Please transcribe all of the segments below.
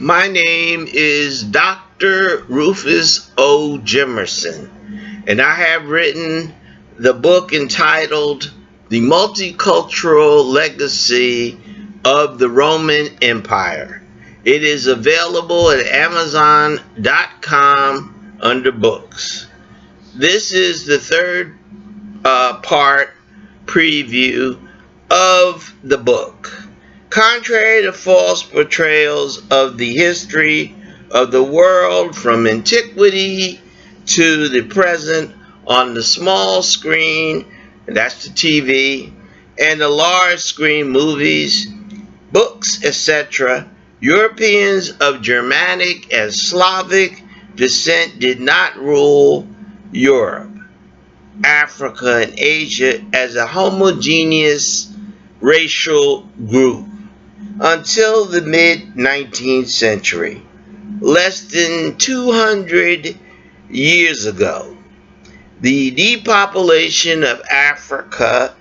My name is Dr. Rufus O. Jimerson, and I have written the book entitled The Multicultural Legacy of the Roman Empire. It is available at Amazon.com under books. This is the third part preview of the book. Contrary to false portrayals of the history of the world from antiquity to the present on the small screen, and that's the TV, and the large screen movies, books, etc., Europeans of Germanic and Slavic descent did not rule Europe, Africa, and Asia as a homogeneous racial group until the mid-19th century, less than 200 years ago. The depopulation of Africa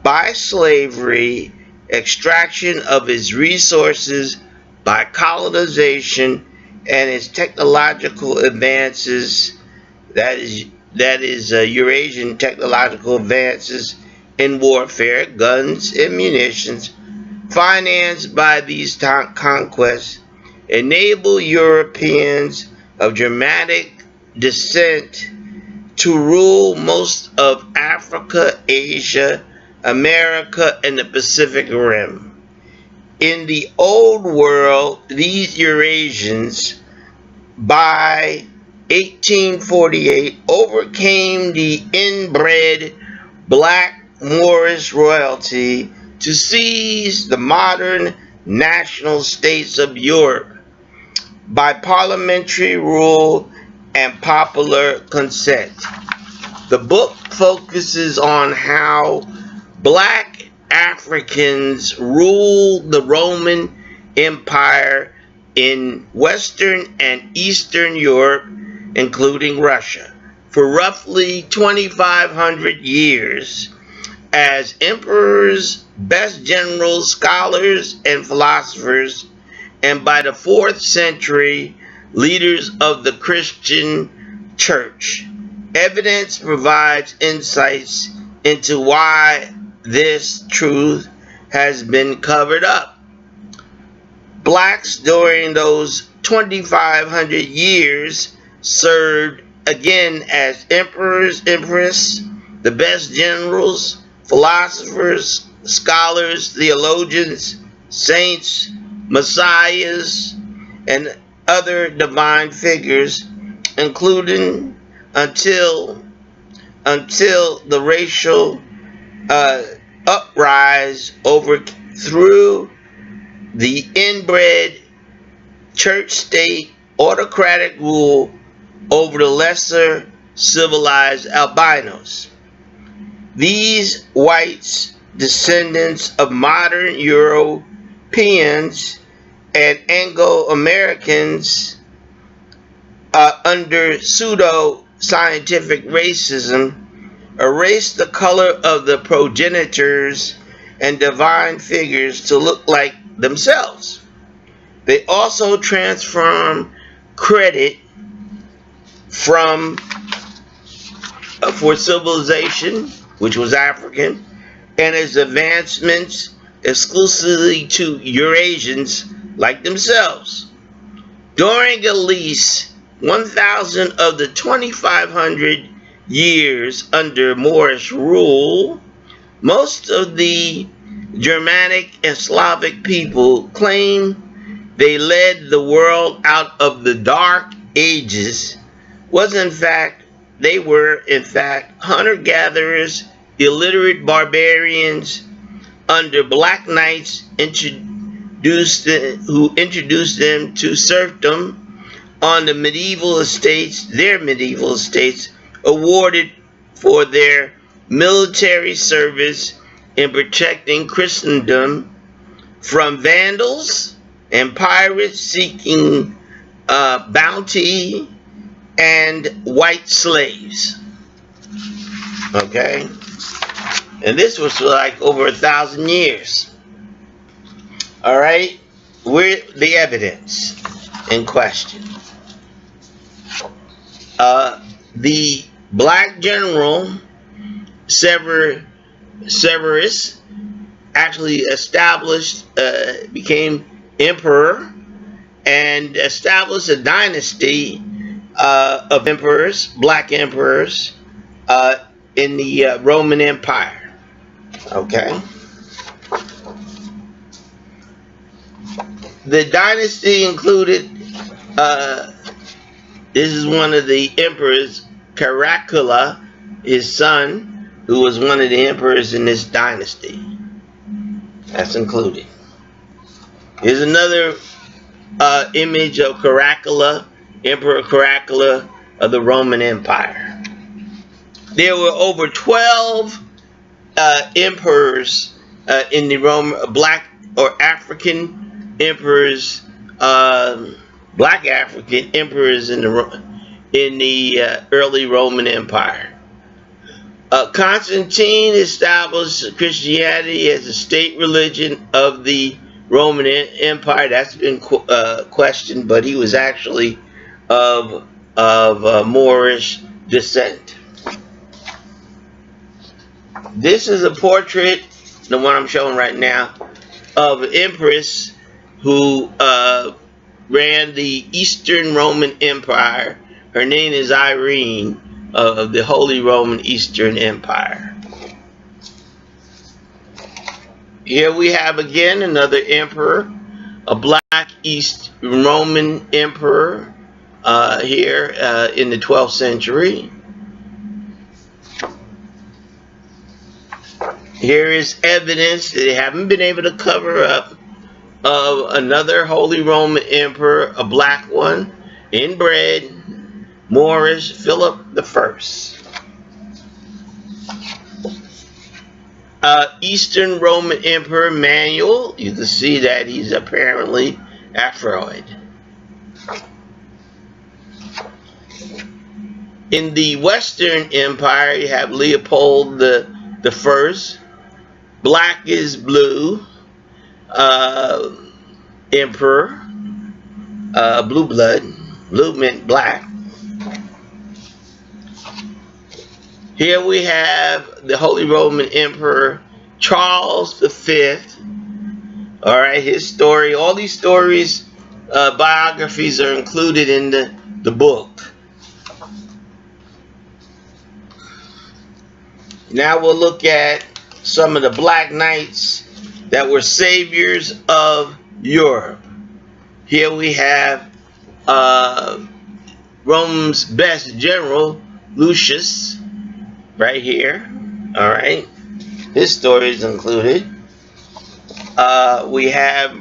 by slavery, extraction of its resources by colonization, and its technological advances, that is Eurasian technological advances in warfare, guns, and munitions, financed by these conquests, enable Europeans of Germanic descent to rule most of Africa, Asia, America, and the Pacific Rim. In the Old World, these Eurasians, by 1848, overcame the inbred black Moorish royalty to seize the modern national states of Europe by parliamentary rule and popular consent. The book focuses on how black Africans ruled the Roman Empire in Western and Eastern Europe, including Russia, for roughly 2,500 years as emperors, best generals, scholars, and philosophers, and by the 4th century, leaders of the Christian church. Evidence provides insights into why this truth has been covered up. Blacks during those 2,500 years served again as emperors, empresses, the best generals, philosophers, scholars, theologians, saints, messiahs, and other divine figures, including until the racial uprise overthrew the inbred church-state autocratic rule over the lesser civilized albinos. These whites, descendants of modern Europeans and Anglo-Americans under pseudo-scientific racism, erased the color of the progenitors and divine figures to look like themselves. They also transformed credit for civilization, which was African, and its advancements exclusively to Eurasians like themselves. During at least 1,000 of the 2,500 years under Moorish rule, most of the Germanic and Slavic people claim they led the world out of the Dark Ages. They were in fact hunter-gatherers, illiterate barbarians under black knights who introduced them to serfdom on their medieval estates awarded for their military service in protecting Christendom from vandals and pirates seeking bounty and white slaves. Okay? And this was for like over 1,000 years. All right? Where's the evidence? in question. The black general Severus actually became emperor and established a dynasty of emperors, black emperors, in the Roman Empire. Okay. The dynasty included, this is one of the emperors, Caracalla, his son, who was one of the emperors in this dynasty. That's included. Here's another image of Caracalla, Emperor Caracalla of the Roman Empire. There were over 12 emperors in the Roman, black or African emperors, black African emperors in the early Roman Empire. Constantine established Christianity as a state religion of the Roman Empire. That's been questioned, but he was actually of Moorish descent. This is a portrait, the one I'm showing right now, of an empress who ran the Eastern Roman Empire. Her name is Irene, of the Holy Roman Eastern Empire. Here we have again another emperor, a black East Roman emperor here in the 12th century. Here is evidence that they haven't been able to cover up of another Holy Roman emperor, a black one, inbred, Moorish, Philip I. Eastern Roman Emperor Manuel, you can see that he's apparently Afroid. In the Western Empire, you have Leopold the First. Black is blue. Emperor. Blue blood. Blue meant black. Here we have the Holy Roman Emperor Charles V. All right, his story. All these stories, biographies are included in the book. Now we'll look at some of the black knights that were saviors of Europe. Here we have Rome's best general, Lucius, right here. All right, his story is included. We have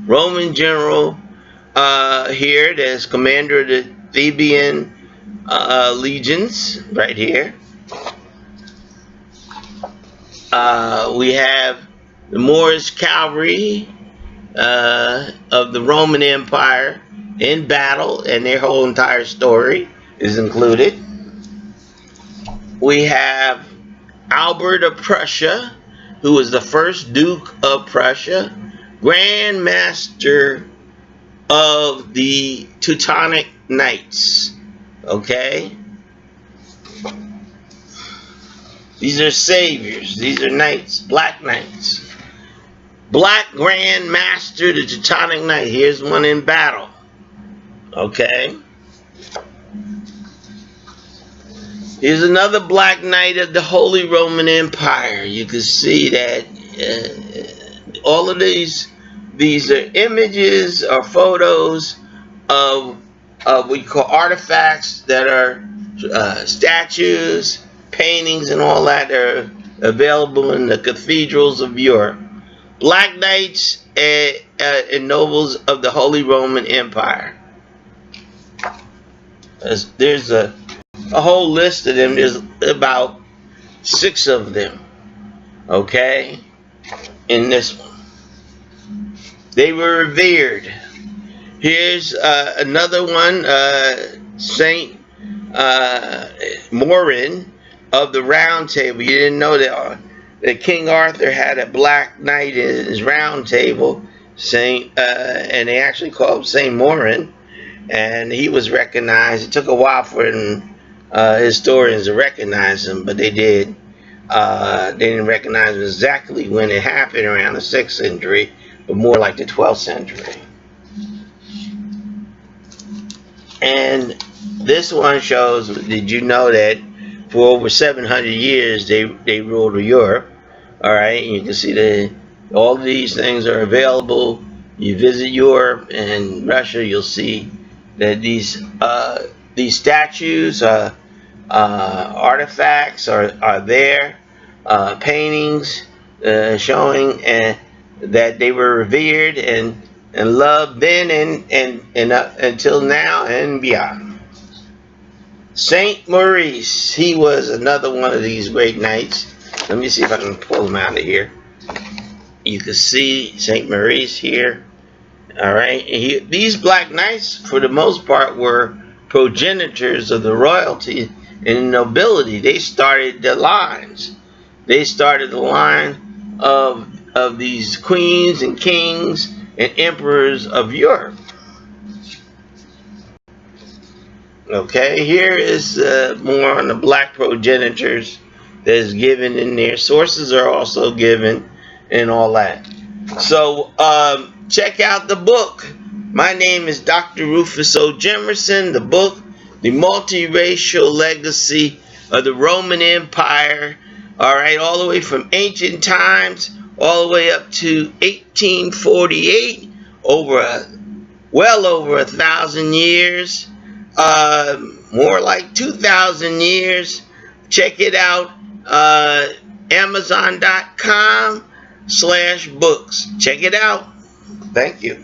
Roman general here that's commander of the Theban legions, right here. We have the Moorish cavalry of the Roman Empire in battle, and their whole entire story is included. We have Albert of Prussia, who was the first Duke of Prussia, Grand Master of the Teutonic Knights. Okay? These are saviors. These are knights, black knights. Black Grand Master, the Teutonic Knight. Here's one in battle. Okay. Here's another black knight of the Holy Roman Empire. You can see that all of these are images or photos of what we call artifacts that are statues, paintings, and all that are available in the cathedrals of Europe. Black knights and nobles of the Holy Roman Empire. There's a whole list of them. There's about 6 of them. Okay? In this one. They were revered. Here's another one, Saint Morin of the Round Table. You didn't know that King Arthur had a black knight in his round table, and they actually called him Saint Morin. and he was recognized. It took a while for historians to recognize him, but they did. They didn't recognize exactly when it happened, around the 6th century, but more like the 12th century. And this one shows, did you know that for over 700 years they ruled Europe? All right, and you can see all of these things are available. You visit Europe and Russia, you'll see that these statues, artifacts are there, paintings showing that they were revered and loved then and until now and beyond. Saint Maurice, he was another one of these great knights. Let me see if I can pull him out of here. You can see Saint Maurice here. All right, these black knights, for the most part, were progenitors of the royalty and nobility. They started the lines. They started the line of these queens and kings and emperors of Europe. Okay, here is more on the black progenitors that is given in there. Sources are also given and all that. So check out the book. My name is Dr. Rufus O. Jemerson. The book, The Multiracial Legacy of the Roman Empire. All right, all the way from ancient times all the way up to 1848, well over 1,000 years, more like 2,000 years. Check it out, Amazon.com/books. Check it out. Thank you.